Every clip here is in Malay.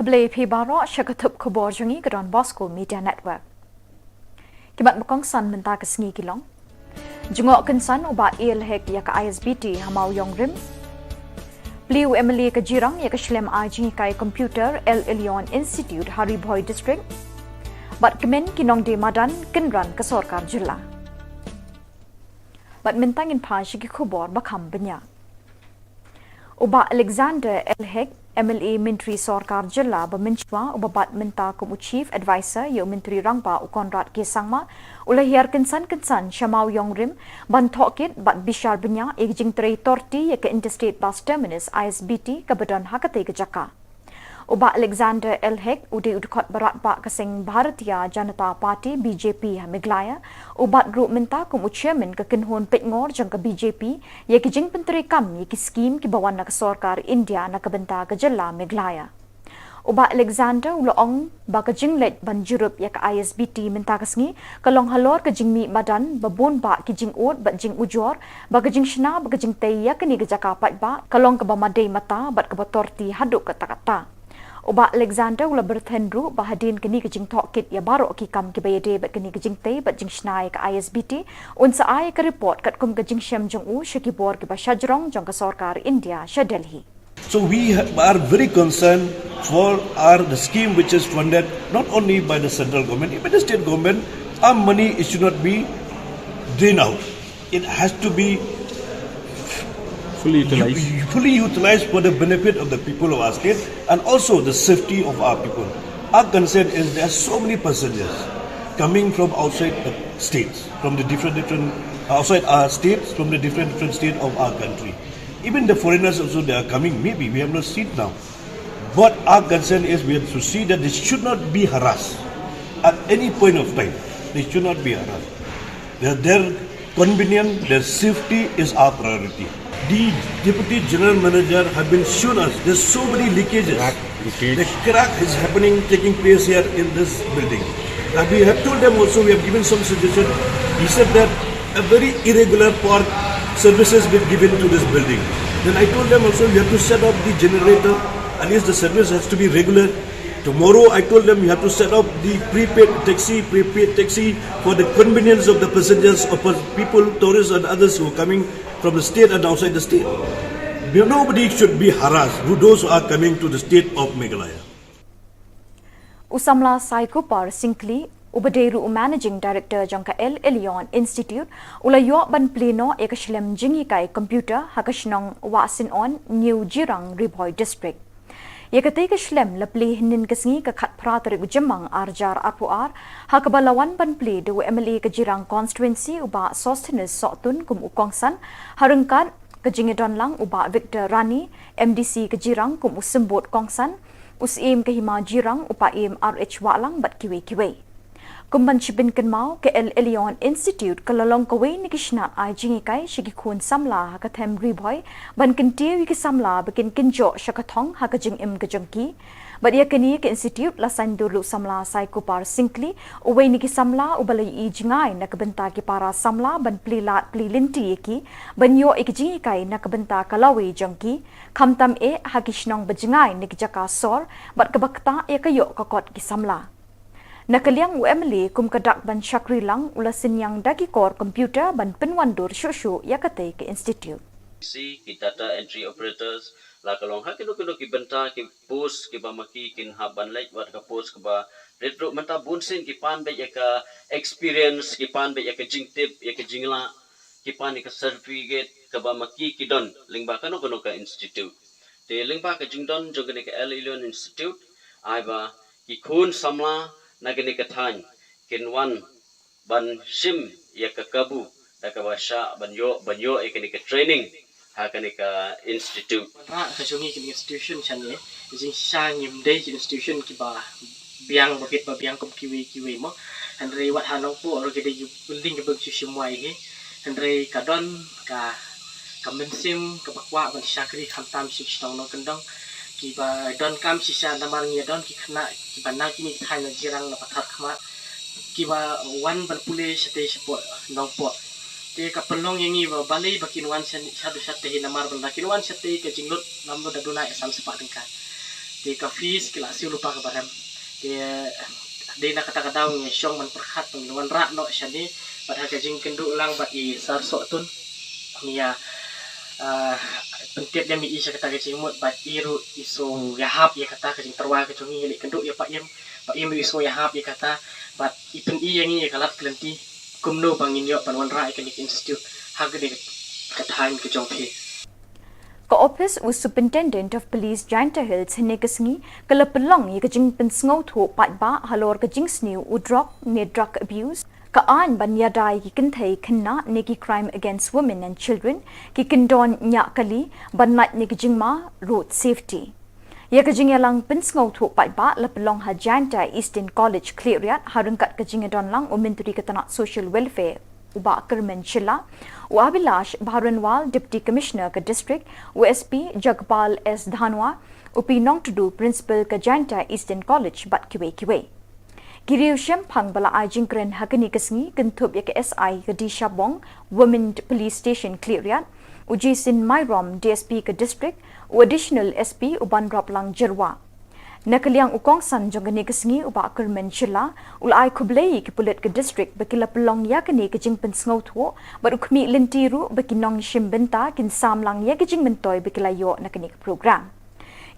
Hablay Pibaro Shakatup Khubor Jungi Don Bosco Media Network. Kibat Bukong San Menta Kasngi Kilong. Jungok Kinsan Uba Ilhek Yaka ISBT Hamau Yong Rim. Pliu Emily Kajirang Yaka Shlem Ajing Kai Computer Elyon Institute Hariboy District. Bat Kemen Kinong De Madan Kinran Khubor Na Ka Jylla. Bat Mintangin Pa Shiki Khubor Bakam Benya. Uba Alexander Elhek MLA Menteri Khubor Na Ka Jylla bermencuba ubabat minta kumu Chief Advisor Yo Menteri Rangba Ukonrat Kesangma ulahir kensan Shamau Yongrim ban thokit bat bishar benya egjing teri torti ya ke Interstate Bus Terminus ISBT ke badan hakate ke Jaka. Uba Alexander Elhek ude udkot barat ba keseng Bharatiya Janata Party BJP Meglaya ubat group minta kumu chairman ke kenhon petngor jang ke BJP ya ke jing penteri kam ya ke skim ki bawan na ke Sarkar India na ke benta ke Jylla Meglaya. Uba Alexander uloong ba ke jing let ban jurup ya ke ISBT minta kesngi kalong halor ke jing mi badan babon ba ke jing ut ba jing ujor ba ke jing shna ba ke jing tei ya ke ni ke Jaka pat ba kalong ke ba madei mata bat ke batorti haduk ke takata. Uba Alexander ula berthendru bahadin kini ke jing thokit ya baro ki kam ki bayade bat kini ke jing tei bat jing shnai ke ISBT unsa ai ke report kat kum ke jing shem jong u shakibor ke ba shajrong jong ke Sarkar India sha Delhi. So we are very concerned for the scheme which is funded not only by the central government but the state government. Our money it should not be drained out. It has to be fully utilized for the benefit of the people of our state and also the safety of our people. Our concern is there are so many passengers coming from outside the states, from the different outside our states, from the different states of our country. Even the foreigners also they are coming. Maybe we have not seen now. But our concern is we have to see that they should not be harassed at any point of time. They should not be harassed. Their convenience, their safety is our priority. The Deputy General Manager have been shown us there's so many leakages. The crack is happening, taking place here in this building. And we have told them also, we have given some suggestion. He said that a very irregular park services will be given to this building. Then I told them also, you have to set up the generator. At least the service has to be regular. Tomorrow I told them you have to set up the prepaid taxi for the convenience of the passengers, of people, tourists and others who are coming from the state and outside the state. Nobody should be harassed, those who are coming to the state of Meghalaya. Usamla Saikupar Sinkli, Ubaderu Managing Director Jangka Elyon Institute, Ulayo ban pleno ekashlem jingikai computer hakashnong wasin on New Jirang Riboy District. Yakate kashlem lapli hinin kasngi ka khat pratari ujamang arjar apuar hakabalawan ban pli de MLA ka Jirang constituency uba Sosthenes Sotun kum ukongsan harungkat ka jingedon lang uba Victor Rani MDC ka Jirang kum usimbot kongsan usim ka hima Jirang upa im RH walang bat kiwe kumban chibin kenmau ke Elyon Institute kalalong kawe ni kishna ay jingikai shigikun samla hakatem riboy ban kintiwi ki samla bakin kinjo shakathong hakajing im gajangki badia kini ke institute lasan dulu samla Saikupar Sinkli uwe ni ki samla ubalay I jingai nakabenta ki para samla ban plilinti ki banyo ikijingikai nakabenta kalawe jangki kamtam hakishnong bajingai ni ki Jaka sor bat kabakta kayo kakot ki samla. Nakaliang UMLA kum kadak ban Shakri lang ula sinyang dagi core computer ban penwandur shushu yakate ke institute. Ki data entry operators la kalong ha kino ki benta ki post ki ba maki kin haban like wat ka post ka ba retro mata bunsin ki pan be ka experience ki pan be ka jing tip ka jingla ki pan ka certificate ka ba maki ki don lingba kano ka institute te lingba ka jingdon jogane ka Elyon Institute ai ba ki khun samla nagani kathan kinwan ban shim ya ka kabu ka basha banyo ikani ka training ha kani ka institute ra ka jungi ki institution chane jing sang yim dei ki institution ki ba biang bakit ba biang kom kiwi mo andre wat hanong po ro gede building ke bang shimwai he andre ka don ka mensim ka bakwa ban Shakri khamtam shikstong no kendong ki ba don kam sisa namar ngi don ki khna ki banang kini thai na Jirang na pathat khma ki ba wan ban pule sate support nong po te ka penlong yangi ba balai bakin wan sadu sate namar ban bakin wan sate ka jinglut namro daduna sam sepak dengka di ka fees kila si lupa ka baram di na kata-kata ng syong man perhat ng luan ra no siya ni pada kajing kendu lang ba i sarso tun niya pentit dia mi isya kata kajing mut ba iru iso yahap ya kata kajing terwa kajing ngili kendu ya pak yem iso yahap ya kata ba ipen i yang ya kalat kelenti kumno bangin yo panwan ra Elyon Institute haga de katahan kajong phi Ka-Office u Superintendent of Police Janta Hills Hinegasngi kalapalong y kajing pensngaw tho patba halor kajing sniw u drug abuse kaan banyaday ki kintay kina neki crime against women and children ki kindon nya kali banlat ni kajing ma road safety ya kajing yalang pensngaw tho patba lapalong ha Janta Eastern College cleariat harungkat kajing don lang u Menteri Ketanak Social Welfare Uba Khubor Jylla u Abhilash Bharanwal Deputy Commissioner ka District USP Jagpal S Dhanwa u Pinong Tudu Principal ka Janta Eastern College bat kiwe Giriu Shem Phang bala ajing kren hakani kasngi kentup ya ka SI ka di Shabong Women Police Station Cleariat u Jason Myrom DSP ka District u Additional SP u Banrap Lang Jerwa Nakaliang ukong san jong gani kasngi uba Khubor Jylla ulai khublei ki pulit ke district bakila pelong ya kani ke jing pensngau tho baru khmi lentiru bakinong shimbenta kin samlang ya ke jing mentoy bakila yo nakani program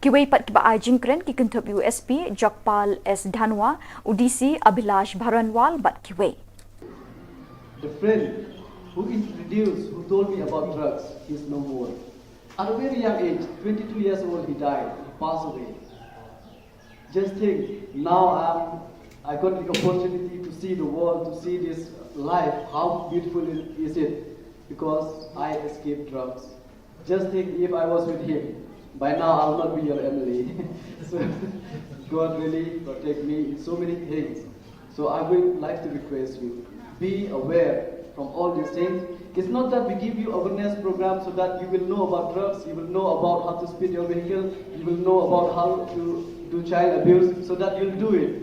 ki wei pat ki ba ajing kren ki kentup USP Jagpal S Dhanwa UDC Abhilash Bharanwal bat ki wei The friend who introduced, who told me about drugs, is no more. At a very young age, 22 years old, he died, he passed away. Just think, now I got the opportunity to see the world, to see this life, how beautiful is it, because I escaped drugs. Just think, if I was with him, by now I will not be your Emily. So God really protect me in so many things. So I would like to request you, be aware from all these things. It's not that we give you awareness program so that you will know about drugs, you will know about how to speed your vehicle, you will know about how to do child abuse, so that you'll do it.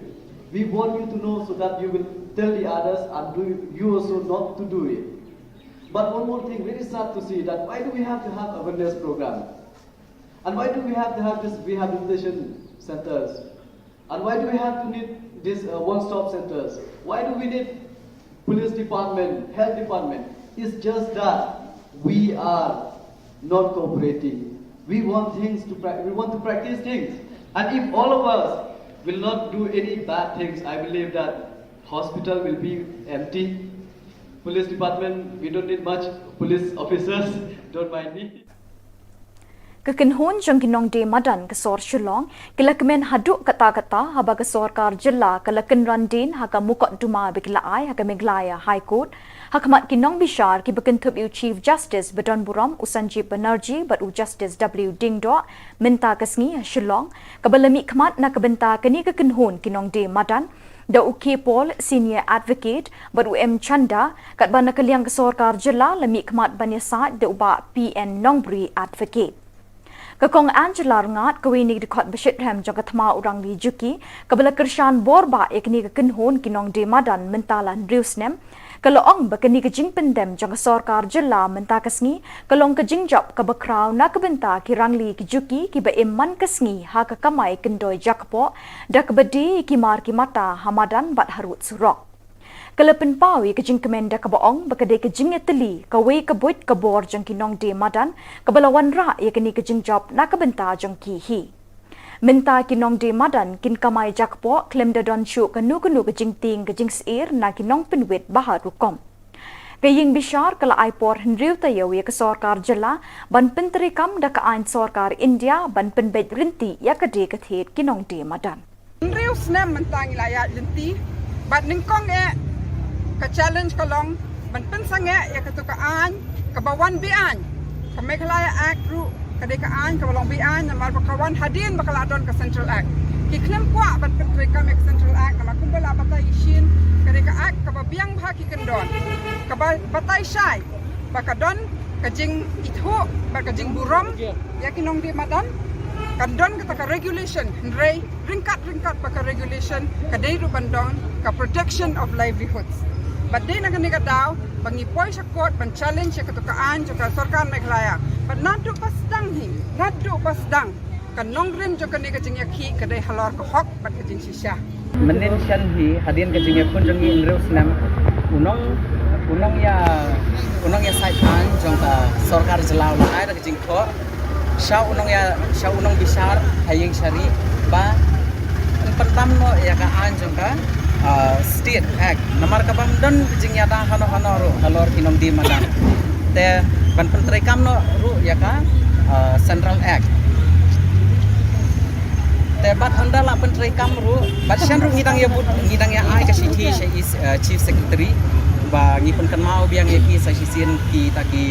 We want you to know so that you will tell the others and you also not to do it. But one more thing, very sad to see that why do we have to have awareness program? And why do we have to have this rehabilitation centers? And why do we have to need these one-stop centers? Why do we need police department, health department? It's just that we are not cooperating. We want to practice things. And if all of us will not do any bad things, I believe that hospital will be empty. Police department, we don't need much police officers, don't mind me. Kekenhon jang kinong de madan kesor Shillong kelakmen haduk kata-kata haba kesor kar Jylla kelaken randin haka mukot duma bikla ai haka Meghalaya High Court hakmat kinong bishar ki bekentup u Chief Justice Badon Buram u Sanjeev Banerjee bat u Justice W Dingdo minta kasngi Shillong kabalami khmat na kabenta kani kekenhon kinong de madan da u K Paul Senior Advocate bat u M Chanda kat bana kaliang kesor kar Jylla lami khmat banyasat da uba PN Nongbri Advocate Kakong Angela ngat kawini dikot bashit ram jang kathma urang li juki kabala kershan borba ekni kekenhon kinong de madan mentalan riusnem kaloong bakani kajing pendem jang sarkar Jylla menta kasngi kalong kajing job kabakraw na kabenta kirangli kijuki kiba emman kasngi ha kakamai kendoi jakpo dakbadi kimar kimata hamadan bat harut surok Kalapan pawi kajing kemenda kabaong bakade kajing eteli kawai kabuit kabor jang kinong de madan kabalawan ra ya kini kajing job na kabenta jang kihi. Minta kinong de madan kin kamai jakpo klem da don shu kanu kajing ting kajing seir na kinong penwit bahar rukom. Kaying bishar kala aipor henriu tayo ya ke sarkar Jylla ban penterikam da ka ain sarkar India ban penbet rinti ya kade kathet kinong de madan. Henriu snem mentang ilayat rinti bat ningkong ka challenge kalong ban pensange ya katukaan kabawan bian ka Meghalaya Act ru kadekaan kabalong bian na malpakawan hadin bakaladon ka Central Act kiklem kwa ban pentrika ka Central Act na makumbala batay isin kadeka act kababiang bahaki kendon kabatay syai bakadon kajing itho bakajing burom ya kinong di madan kandon kata ka regulation ray ringkat baka regulation kadai ru bandon ka protection of livelihoods Badai na kani kadaw, pangipoy sa court, pan-challenge sa katukaan sa sarkar Meghalaya. But nado pasdang. kan nong rim jo kan ne ka jing ya khi ka dai halor ka hok bat ka jing sisha menen shan hi hadian ka jing pun jong in reus nam unong ya sai pan jong ka sarkar jelau la ai ka jing tho shau unong bisar hayeng syari ba pertam no ya ka an jong ka state act namar ka bam don jing ya da hano ro halor kinom di madan te ban pentrai kam no ru ya ka central act te bat anda la pentrai kam ru bat shan ru ngidang ya ai ka city she is chief secretary ba ngi pun kan mau biang ya ki sa sisien ki taki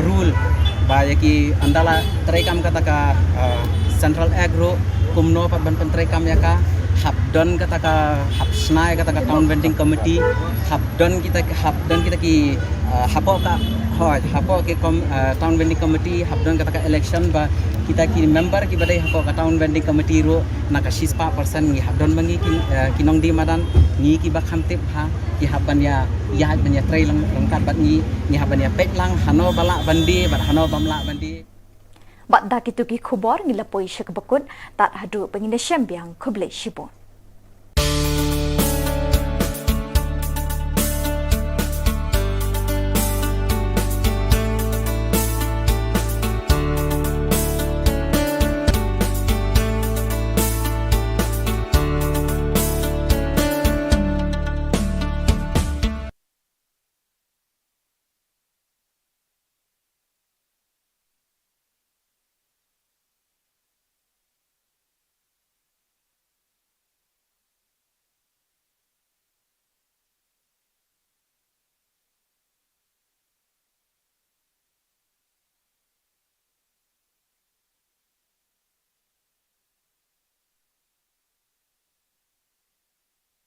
rule ba ya ki anda la trai kam kata ka central act ru kumno pat ban pentrai kam ya ka habdon kata ka habsnai kata ka town vending committee habdon kita ki hapo ke town vending committee habdon kata ka election ba kita ki member ki badai hapo ka town vending committee ro naka 6% ngi habdon bangi kinong di madan ngi ki ba khamtip ha ki haban ya trai langkat bat ngi haban ya pet lang hano bala bandi bat hano bamla bandi Bat da kitu ki khubor ngilapoi shek bakun tat hadu pengine syambiang khuble shibon.